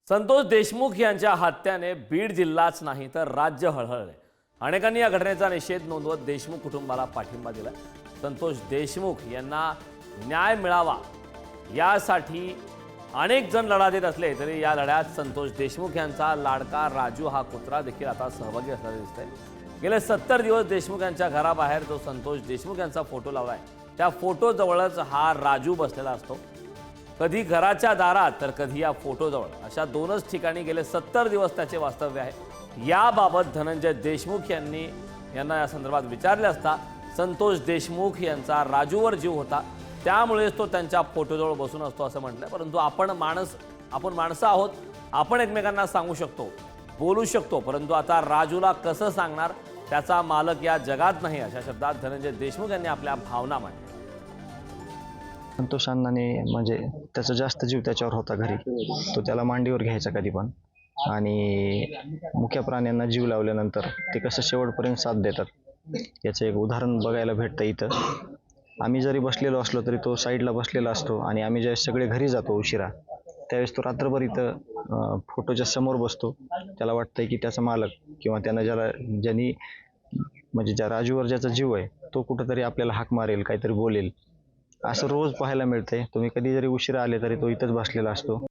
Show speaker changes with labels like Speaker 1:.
Speaker 1: संतोष देशमुख यांच्या हत्येने बीड जिल्हाच नाही तर राज्य हळहळले। अनेकांनी या घटनेचा निषेध नोंदवत देशमुख कुटुंबाला पाठिंबा दिला। संतोष देशमुख यांना न्याय मिळावा यासाठी अनेक जण लढा देत असले तरी या लढ्यात संतोष देशमुख यांचा लाडका राजू हा कुत्रा देखील आता सहभागी असल्याचे दिसतंय। गेले 70 दिवस देशमुख यांच्या घराबाहेर जो संतोष देशमुख यांचा फोटो लावलाय त्या फोटो जवळच हा राजू बसलेला असतो। कधी घराच्या दारात तर कधी या फोटोजवळ अशा दोनच ठिकाणी गेले 70 दिवस त्याचे वास्तव्य आहे। याबाबत धनंजय देशमुख यांना या संदर्भात विचारले असता संतोष देशमुख यांचा राजूवर जीव होता त्यामुळेच तो त्यांच्या फोटोजवळ बसून असतो असं म्हटलं। परंतु आपण माणसं आहोत, आपण एकमेकांना सांगू शकतो, बोलू शकतो, परंतु आता राजूला कसं सांगणार त्याचा मालक या जगात नाही अशा शब्दात धनंजय देशमुख यांनी आपल्या भावना मांडल्या।
Speaker 2: संतोष अण्णाने म्हणजे त्याचा जास्त जीव त्याच्यावर होता घरी, तो त्याला मांडीवर घ्यायचा कधी पण, आणि मुख्य प्राण्यांना जीव लावल्यानंतर ते कसं शेवटपर्यंत साथ देतात याचं एक उदाहरण बघायला भेटतं इथं। आम्ही जरी बसलेलो असलो तरी तो साईडला बसलेला असतो आणि आम्ही ज्यावेळेस सगळे घरी जातो उशिरा त्यावेळेस तो रात्रभर इथं फोटोच्या समोर बसतो। त्याला वाटतंय की त्याचा मालक किंवा त्यानं ज्यांनी म्हणजे ज्या राजूवर ज्याचा जीव आहे तो कुठंतरी आपल्याला हाक मारेल, काहीतरी बोलेल, असं रोज पाहायला मिळतंय। तुम्ही कधी जरी उशिरा आले तरी तो इथंच बसलेला असतो।